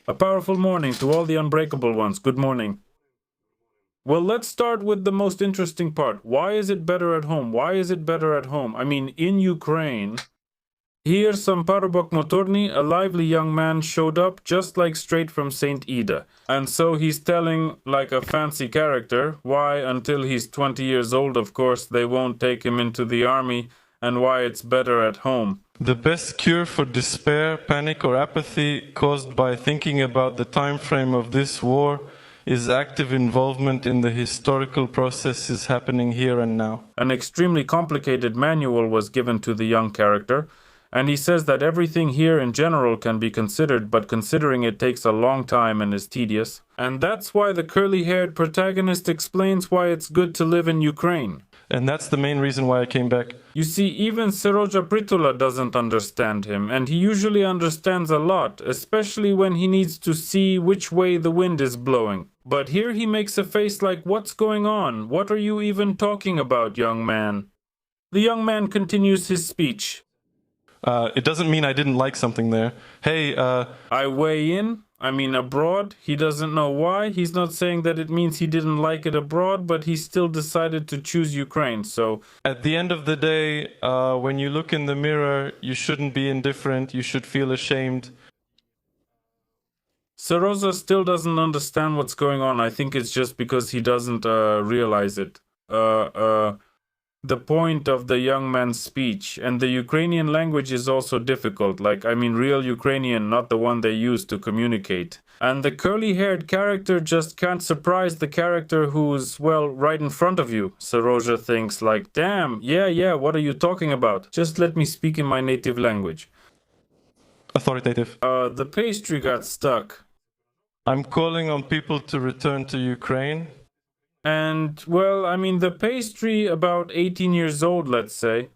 A powerful morning to all the unbreakable ones. Good morning. Well, let's start with the most interesting part. Why is it better at home? Why is it better at home? I mean, in Ukraine, here some parubok motorny, a lively young man, showed up just like straight from St. Ida. And so he's telling like a fancy character why until he's 20 years old, of course, they won't take him into the army, and why it's better at home. The best cure for despair, panic or apathy caused by thinking about the time frame of this war is active involvement in the historical processes happening here and now. An extremely complicated manual was given to the young character, and he says that everything here in general can be considered, but considering it takes a long time and is tedious. And that's why the curly-haired protagonist explains why it's good to live in Ukraine. And that's the main reason why I came back. You see, even Seroja Pritula doesn't understand him, and he usually understands a lot, especially when he needs to see which way the wind is blowing. But here he makes a face like, what's going on? What are you even talking about, young man? The young man continues his speech. It doesn't mean I didn't like something there. Hey, I weigh in. I mean abroad. He doesn't know why. He's not saying that it means he didn't like it abroad, but he still decided to choose Ukraine, so... At the end of the day, when you look in the mirror, you shouldn't be indifferent, you should feel ashamed. Seroza still doesn't understand what's going on. I think it's just because he doesn't realize it. The point of the young man's speech, and the Ukrainian language is also difficult, real Ukrainian, not the one they use to communicate. And the curly-haired character just can't surprise the character who's, well, right in front of you. Seroja thinks like, damn, yeah, what are you talking about? Just let me speak in my native language. Authoritative. The pastry got stuck. I'm calling on people to return to Ukraine. And, well, the pastry, about 18 years old, let's say,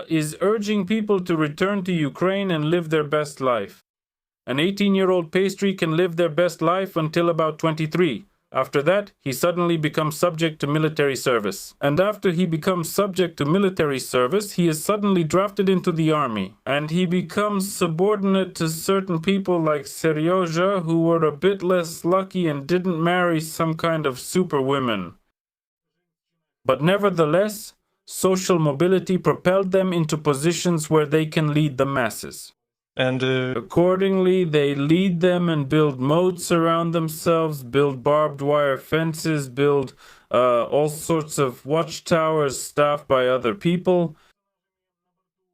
is urging people to return to Ukraine and live their best life. An 18-year-old pastry can live their best life until about 23. After that, he suddenly becomes subject to military service. And after he becomes subject to military service, he is suddenly drafted into the army. And he becomes subordinate to certain people like Seryoja, who were a bit less lucky and didn't marry some kind of superwomen. But nevertheless, social mobility propelled them into positions where they can lead the masses. And accordingly, they lead them and build moats around themselves, build barbed wire fences, build all sorts of watchtowers staffed by other people.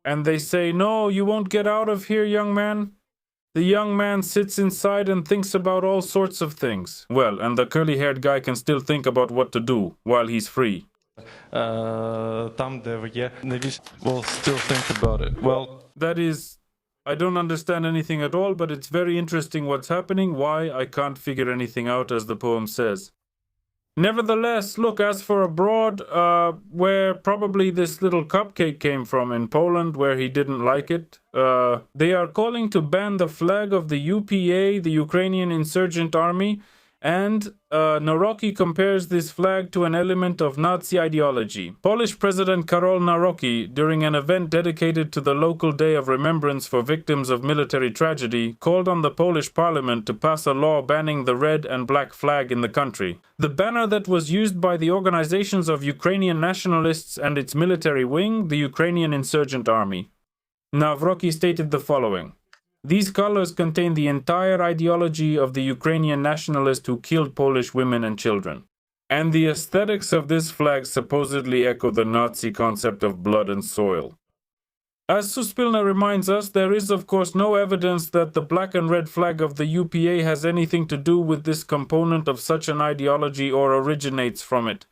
And they say, no, you won't get out of here, young man. The young man sits inside and thinks about all sorts of things. Well, and the curly-haired guy can still think about what to do while he's free. Will still think about it. Well, that is... I don't understand anything at all, but it's very interesting what's happening. Why? I can't figure anything out, as the poem says. Nevertheless, look, as for abroad, where probably this little cupcake came from in Poland, where he didn't like it, they are calling to ban the flag of the UPA, the Ukrainian Insurgent Army, and Nawrocki compares this flag to an element of Nazi ideology. Polish President Karol Nawrocki, during an event dedicated to the local day of remembrance for victims of military tragedy, called on the Polish parliament to pass a law banning the red and black flag in the country. The banner that was used by the organizations of Ukrainian nationalists and its military wing, the Ukrainian Insurgent Army. Nawrocki stated the following. These colors contain the entire ideology of the Ukrainian nationalist who killed Polish women and children. And the aesthetics of this flag supposedly echo the Nazi concept of blood and soil. As Suspilna reminds us, there is of course no evidence that the black and red flag of the UPA has anything to do with this component of such an ideology or originates from it.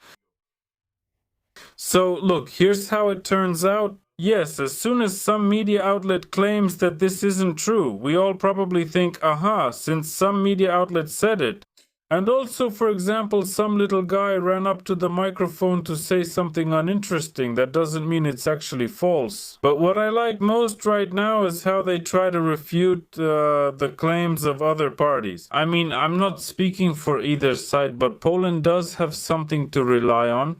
So look, here's how it turns out. Yes, as soon as some media outlet claims that this isn't true, we all probably think, aha, since some media outlet said it. And also, for example, some little guy ran up to the microphone to say something uninteresting. That doesn't mean it's actually false. But what I like most right now is how they try to refute the claims of other parties. I mean, I'm not speaking for either side, but Poland does have something to rely on.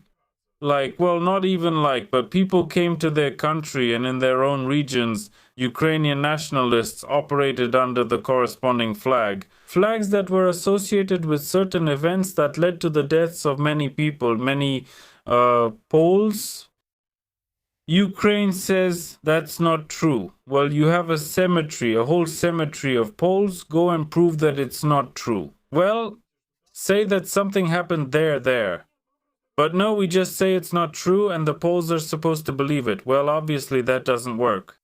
not even but people came to their country, and in their own regions, Ukrainian nationalists operated under the corresponding flag. Flags that were associated with certain events that led to the deaths of many people, many Poles. Ukraine says that's not true. Well, you have a cemetery, a whole cemetery of Poles. Go and prove that it's not true. Well, say that something happened there. But no, we just say it's not true and the Poles are supposed to believe it. Well, obviously that doesn't work.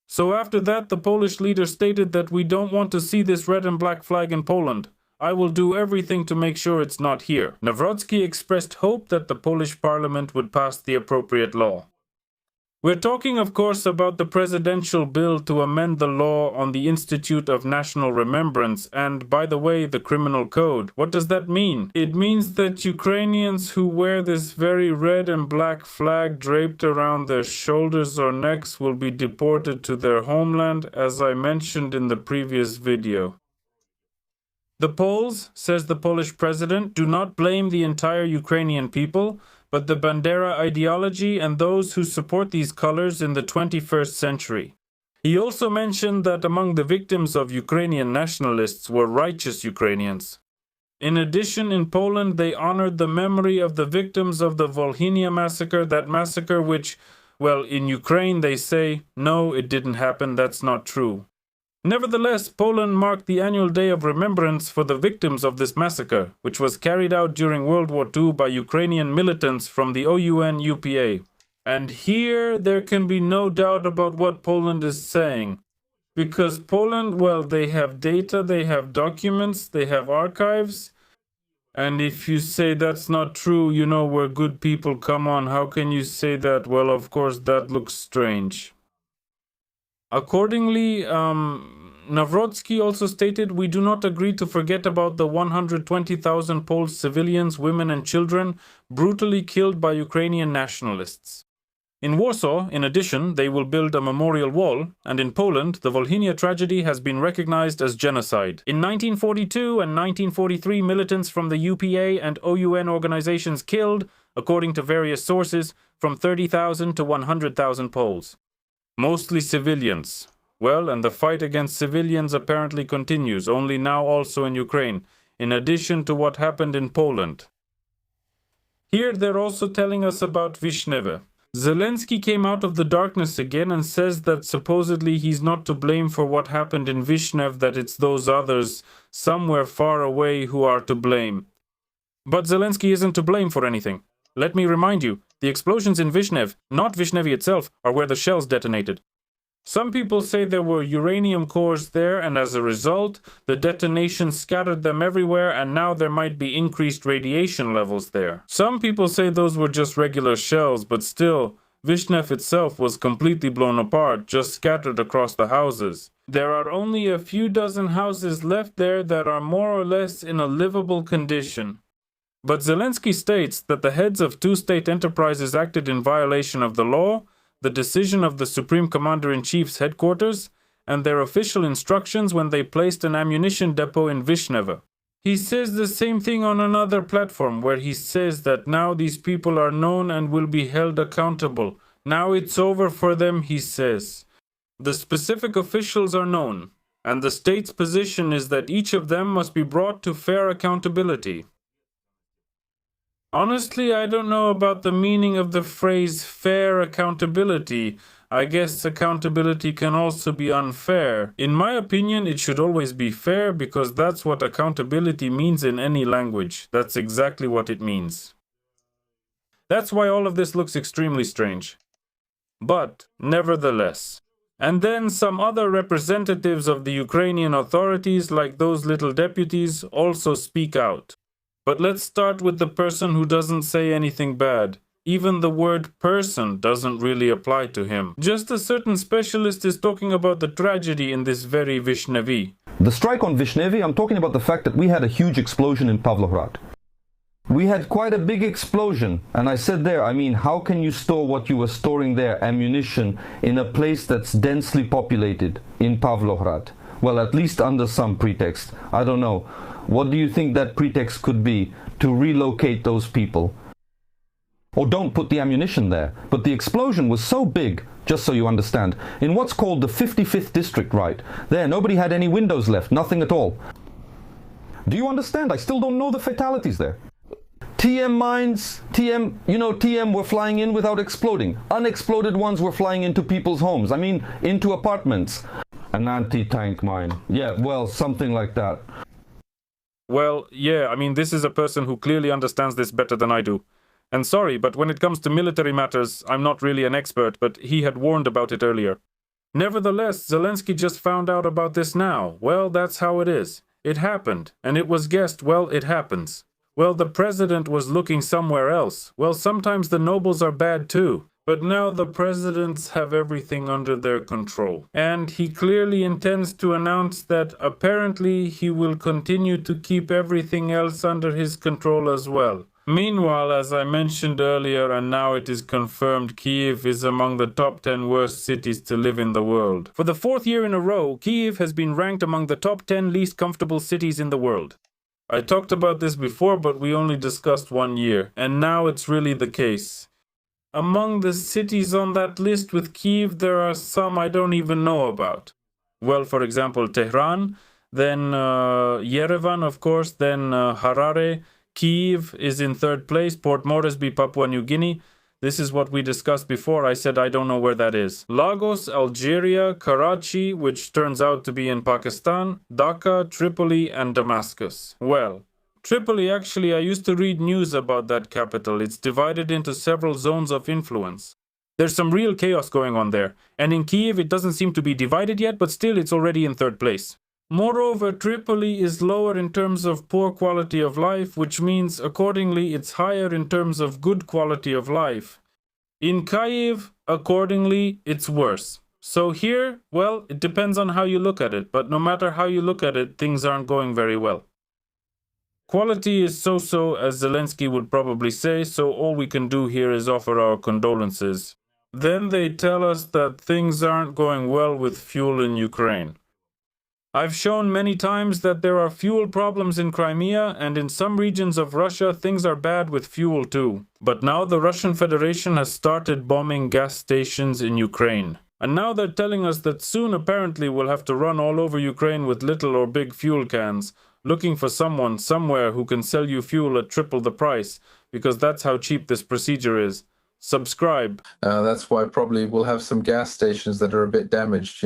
So after that, the Polish leader stated that we don't want to see this red and black flag in Poland. I will do everything to make sure it's not here. Nawrocki expressed hope that the Polish parliament would pass the appropriate law. We're talking, of course, about the presidential bill to amend the law on the Institute of National Remembrance and, by the way, the criminal code. What does that mean? It means that Ukrainians who wear this very red and black flag draped around their shoulders or necks will be deported to their homeland, as I mentioned in the previous video. The Poles, says the Polish president, do not blame the entire Ukrainian people, but the Bandera ideology and those who support these colors in the 21st century. He also mentioned that among the victims of Ukrainian nationalists were righteous Ukrainians. In addition, in Poland, they honored the memory of the victims of the Volhynia massacre, that massacre which, well, in Ukraine they say, no, it didn't happen, that's not true. Nevertheless, Poland marked the annual day of remembrance for the victims of this massacre, which was carried out during World War II by Ukrainian militants from the OUN-UPA. And here there can be no doubt about what Poland is saying. Because Poland, well, they have data, they have documents, they have archives. And if you say that's not true, you know, we're good people, come on, how can you say that? Well, of course, that looks strange. Accordingly, Nawrocki also stated, we do not agree to forget about the 120,000 Polish civilians, women and children brutally killed by Ukrainian nationalists. In Warsaw, in addition, they will build a memorial wall, and in Poland, the Volhynia tragedy has been recognized as genocide. In 1942 and 1943, militants from the UPA and OUN organizations killed, according to various sources, from 30,000 to 100,000 Poles. Mostly civilians. Well, and the fight against civilians apparently continues, only now also in Ukraine, in addition to what happened in Poland. Here they're also telling us about Vyshneve. Zelensky came out of the darkness again and says that supposedly he's not to blame for what happened in Vyshneve, that it's those others somewhere far away who are to blame. But Zelensky isn't to blame for anything. Let me remind you, the explosions in Vyshneve, not Vyshneve itself, are where the shells detonated. Some people say there were uranium cores there, and as a result, the detonation scattered them everywhere, and now there might be increased radiation levels there. Some people say those were just regular shells, but still, Vyshneve itself was completely blown apart, just scattered across the houses. There are only a few dozen houses left there that are more or less in a livable condition. But Zelensky states that the heads of two state enterprises acted in violation of the law, the decision of the Supreme Commander-in-Chief's headquarters, and their official instructions when they placed an ammunition depot in Vyshneve. He says the same thing on another platform, where he says that now these people are known and will be held accountable. Now it's over for them, he says. The specific officials are known, and the state's position is that each of them must be brought to fair accountability. Honestly, I don't know about the meaning of the phrase fair accountability. I guess accountability can also be unfair. In my opinion, it should always be fair because that's what accountability means in any language. That's exactly what it means. That's why all of this looks extremely strange. But, nevertheless. And then some other representatives of the Ukrainian authorities, like those little deputies, also speak out. But let's start with the person who doesn't say anything bad. Even the word person doesn't really apply to him. Just a certain specialist is talking about the tragedy in this very Vyshneve. The strike on Vyshneve, I'm talking about the fact that we had a huge explosion in Pavlograd. We had quite a big explosion, and I said there, I mean, how can you store what you were storing there, ammunition, in a place that's densely populated in Pavlograd? Well, at least under some pretext. I don't know. What do you think that pretext could be to relocate those people? or don't put the ammunition there. But the explosion was so big, just so you understand, in what's called the 55th district, right? There, nobody had any windows left, nothing at all. Do you understand? I still don't know the fatalities there. TM mines, TM were flying in without exploding. Unexploded ones were flying into people's homes. I mean, into apartments. An anti-tank mine. Yeah, well, something like that. Well, yeah, I mean, this is a person who clearly understands this better than I do. And sorry, but when it comes to military matters, I'm not really an expert, but he had warned about it earlier. Nevertheless, Zelensky just found out about this now. Well, that's how it is. It happened, and it was guessed, well, it happens. Well, the president was looking somewhere else. Well, sometimes the nobles are bad too. But now the presidents have everything under their control. And he clearly intends to announce that apparently he will continue to keep everything else under his control as well. Meanwhile, as I mentioned earlier, and now it is confirmed, Kyiv is among the top 10 worst cities to live in the world. For the 4th year in a row, Kyiv has been ranked among the top 10 least comfortable cities in the world. I talked about this before, but we only discussed 1 year, and now it's really the case. Among the cities on that list with Kyiv, there are some I don't even know about. Well, for example, Tehran, then Yerevan, of course, then Harare. Kyiv is in 3rd place, Port Moresby, Papua New Guinea. This is what we discussed before. I said I don't know where that is. Lagos, Algeria, Karachi, which turns out to be in Pakistan, Dhaka, Tripoli, and Damascus. Well, Tripoli, actually, I used to read news about that capital. It's divided into several zones of influence. There's some real chaos going on there. And in Kyiv, it doesn't seem to be divided yet, but still it's already in 3rd place. Moreover, Tripoli is lower in terms of poor quality of life, which means accordingly it's higher in terms of good quality of life. In Kyiv, accordingly, it's worse. So here, well, it depends on how you look at it, but no matter how you look at it, things aren't going very well. Quality is so-so, as Zelensky would probably say, so all we can do here is offer our condolences. Then they tell us that things aren't going well with fuel in Ukraine. I've shown many times that there are fuel problems in Crimea, and in some regions of Russia things are bad with fuel too. But now the Russian Federation has started bombing gas stations in Ukraine. And now they're telling us that soon apparently we'll have to run all over Ukraine with little or big fuel cans, looking for someone somewhere who can sell you fuel at triple the price, because that's how cheap this procedure is. Subscribe. That's why probably we'll have some gas stations that are a bit damaged,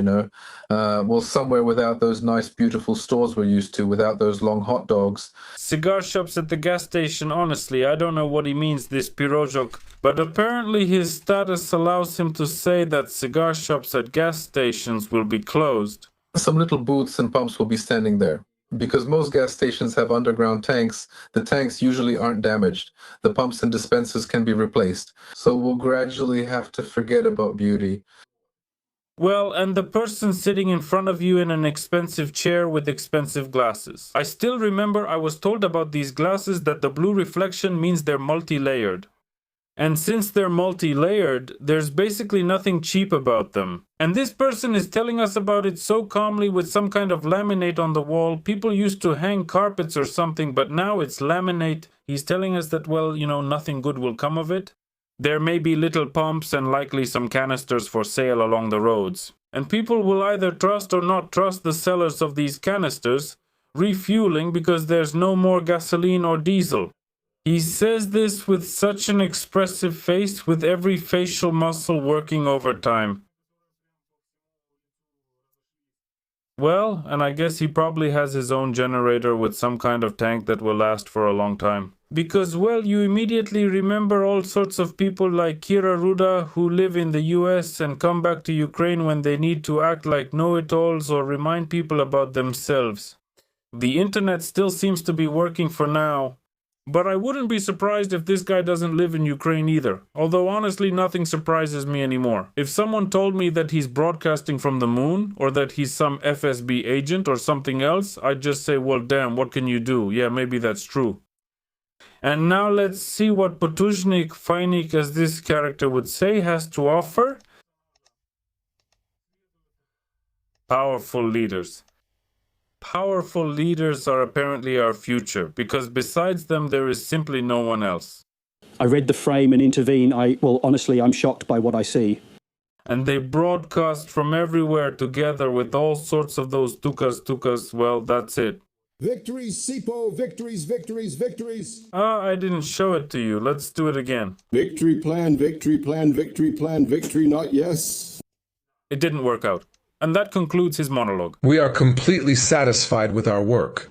well, somewhere without those nice, beautiful stores we're used to, without those long hot dogs. Cigar shops at the gas station, honestly, I don't know what he means, this Pirozhok, but apparently his status allows him to say that cigar shops at gas stations will be closed. Some little booths and pumps will be standing there. Because most gas stations have underground tanks, the tanks usually aren't damaged. The pumps and dispensers can be replaced. So we'll gradually have to forget about beauty. Well, and the person sitting in front of you in an expensive chair with expensive glasses. I still remember I was told about these glasses that the blue reflection means they're multi-layered. And since they're multi-layered, there's basically nothing cheap about them. And this person is telling us about it so calmly with some kind of laminate on the wall. People used to hang carpets or something, but now it's laminate. He's telling us that, well, nothing good will come of it. There may be little pumps and likely some canisters for sale along the roads. And people will either trust or not trust the sellers of these canisters, refueling because there's no more gasoline or diesel. He says this with such an expressive face, with every facial muscle working overtime. Well, and I guess he probably has his own generator with some kind of tank that will last for a long time. Because, well, you immediately remember all sorts of people like Kira Ruda who live in the US and come back to Ukraine when they need to act like know-it-alls or remind people about themselves. The internet still seems to be working for now. But I wouldn't be surprised if this guy doesn't live in Ukraine either, although honestly nothing surprises me anymore. If someone told me that he's broadcasting from the moon, or that he's some FSB agent or something else, I'd just say, well damn, what can you do? Yeah, maybe that's true. And now let's see what Potuzhnik, Fainik, as this character would say, has to offer. Powerful leaders. Powerful leaders are apparently our future, because besides them there is simply no one else. I read the frame and intervene. Honestly, I'm shocked by what I see. And they broadcast from everywhere together with all sorts of those tukas. Well, that's it. Victories, Sipo, victories, victories, victories. I didn't show it to you. Let's do it again. Victory plan, victory plan, victory plan, victory not yes. It didn't work out. And that concludes his monologue. We are completely satisfied with our work.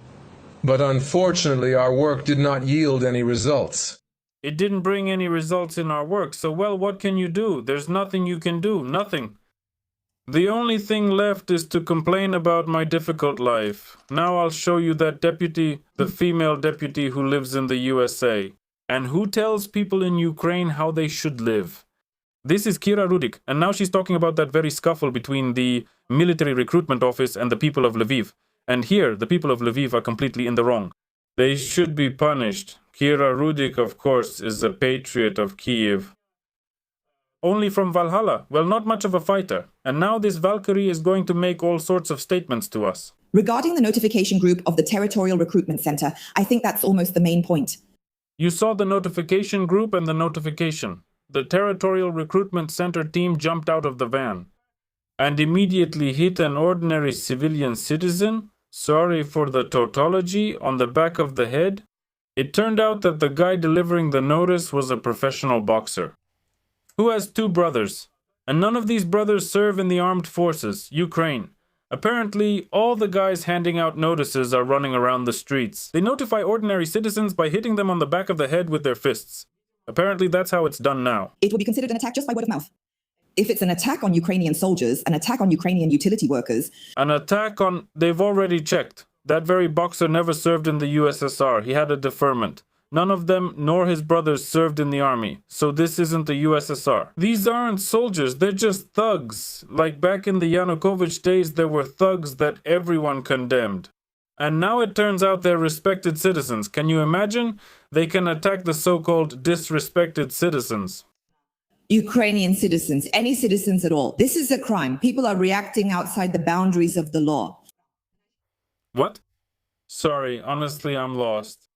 But unfortunately, our work did not yield any results. It didn't bring any results in our work, so well, what can you do? There's nothing you can do, nothing. The only thing left is to complain about my difficult life. Now I'll show you that deputy, the female deputy who lives in the USA, and who tells people in Ukraine how they should live. This is Kira Rudik, and now she's talking about that very scuffle between the military recruitment office and the people of Lviv. And here, the people of Lviv are completely in the wrong. They should be punished. Kira Rudik, of course, is a patriot of Kyiv. Only from Valhalla. Well, not much of a fighter. And now this Valkyrie is going to make all sorts of statements to us. Regarding the notification group of the Territorial Recruitment Center, I think that's almost the main point. You saw the notification group and the notification. The Territorial Recruitment Center team jumped out of the van and immediately hit an ordinary civilian citizen, sorry for the tautology, on the back of the head. It turned out that the guy delivering the notice was a professional boxer who has 2 brothers, and none of these brothers serve in the armed forces, Ukraine. Apparently, all the guys handing out notices are running around the streets. They notify ordinary citizens by hitting them on the back of the head with their fists. Apparently, that's how it's done now. It will be considered an attack just by word of mouth. If it's an attack on Ukrainian soldiers, an attack on Ukrainian utility workers... An attack on... They've already checked. That very boxer never served in the USSR. He had a deferment. None of them, nor his brothers, served in the army. So this isn't the USSR. These aren't soldiers. They're just thugs. Like back in the Yanukovych days, there were thugs that everyone condemned. And now it turns out they're respected citizens. Can you imagine? They can attack the so-called disrespected citizens. Ukrainian citizens, any citizens at all. This is a crime. People are reacting outside the boundaries of the law. What? Sorry, honestly, I'm lost.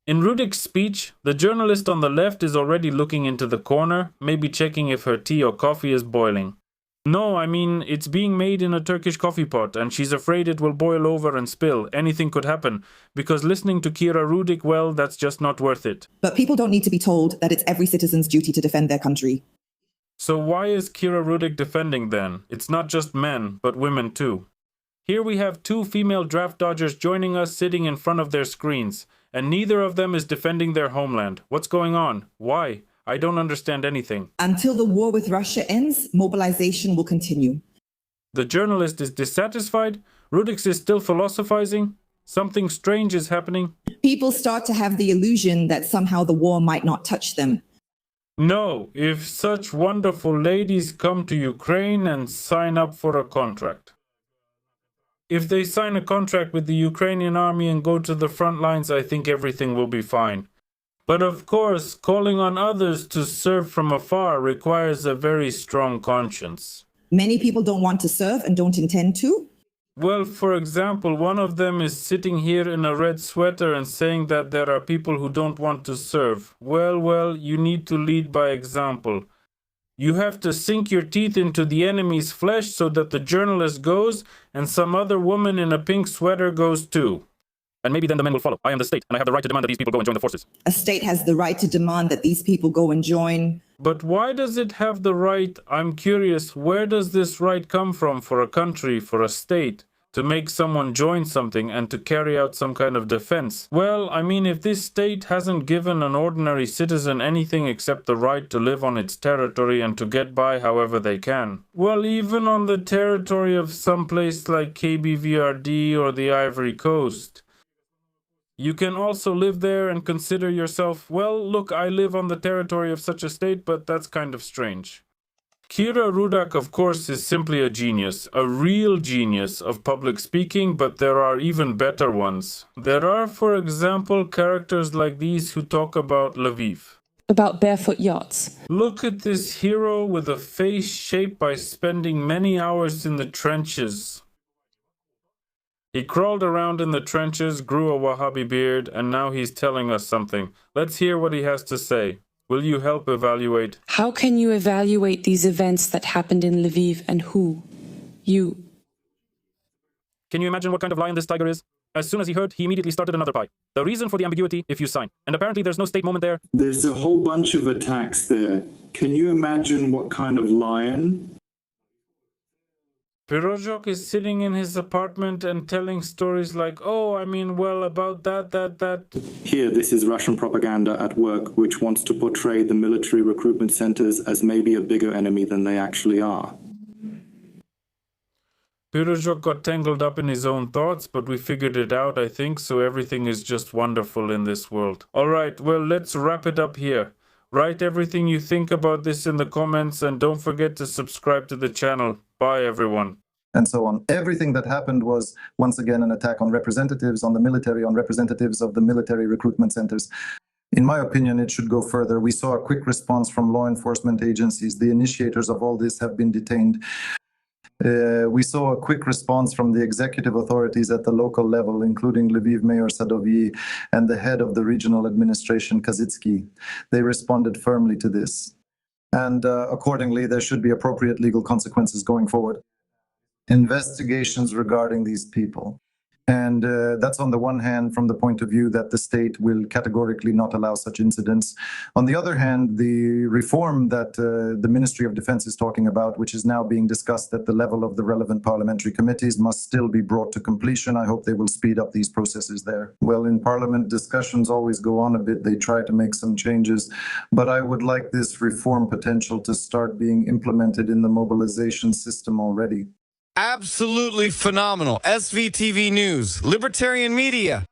In Rudik's speech, the journalist on the left is already looking into the corner, maybe checking if her tea or coffee is boiling. No, I mean, it's being made in a Turkish coffee pot, and she's afraid it will boil over and spill. Anything could happen, because listening to Kira Rudik, well, that's just not worth it. But people don't need to be told that it's every citizen's duty to defend their country. So why is Kira Rudik defending then? It's not just men, but women too. Here we have 2 female draft dodgers joining us sitting in front of their screens, and neither of them is defending their homeland. What's going on? Why? I don't understand anything. Until the war with Russia ends, mobilization will continue. The journalist is dissatisfied. Rudix is still philosophizing. Something strange is happening. People start to have the illusion that somehow the war might not touch them. No, if such wonderful ladies come to Ukraine and sign up for a contract. If they sign a contract with the Ukrainian army and go to the front lines, I think everything will be fine. But of course, calling on others to serve from afar requires a very strong conscience. Many people don't want to serve and don't intend to. Well, for example, one of them is sitting here in a red sweater and saying that there are people who don't want to serve. Well, you need to lead by example. You have to sink your teeth into the enemy's flesh so that the journalist goes and some other woman in a pink sweater goes too. And maybe then the men will follow. I am the state, and I have the right to demand that these people go and join the forces. A state has the right to demand that these people go and join. But why does it have the right? I'm curious, where does this right come from for a country, for a state, to make someone join something and to carry out some kind of defense? Well, I mean, if this state hasn't given an ordinary citizen anything except the right to live on its territory and to get by however they can, well, even on the territory of some place like KBVRD or the Ivory Coast, you can also live there and consider yourself, well, look, I live on the territory of such a state, but that's kind of strange. Kira Rudak, of course, is simply a genius, a real genius of public speaking, but there are even better ones. There are, for example, characters like these who talk about Lviv. About barefoot yachts. Look at this hero with a face shaped by spending many hours in the trenches. He crawled around in the trenches, grew a Wahhabi beard, and now he's telling us something. Let's hear what he has to say. Will you help evaluate? How can you evaluate these events that happened in Lviv and who? You. Can you imagine what kind of lion this tiger is? As soon as he heard, he immediately started another pie. The reason for the ambiguity, if you sign. And apparently there's no state moment there. There's a whole bunch of attacks there. Can you imagine what kind of lion? Pirozhok is sitting in his apartment and telling stories like, oh, I mean, well, about that. Here, this is Russian propaganda at work, which wants to portray the military recruitment centers as maybe a bigger enemy than they actually are. Pirozhok got tangled up in his own thoughts, but we figured it out, I think, so everything is just wonderful in this world. Alright, well, let's wrap it up here. Write everything you think about this in the comments, and don't forget to subscribe to the channel. Bye, everyone. And so on. Everything that happened was, once again, an attack on representatives, on the military, on representatives of the military recruitment centers. In my opinion, it should go further. We saw a quick response from law enforcement agencies. The initiators of all this have been detained. We saw a quick response from the executive authorities at the local level, including Lviv Mayor Sadovyi and the head of the regional administration, Kazitsky. They responded firmly to this. And accordingly, there should be appropriate legal consequences going forward. Investigations regarding these people. And that's on the one hand from the point of view that the state will categorically not allow such incidents. On the other hand, the reform that the Ministry of Defense is talking about, which is now being discussed at the level of the relevant parliamentary committees, must still be brought to completion. I hope they will speed up these processes there. Well, in Parliament, discussions always go on a bit. They try to make some changes, but I would like this reform potential to start being implemented in the mobilization system already. Absolutely phenomenal. SVTV News, Libertarian Media.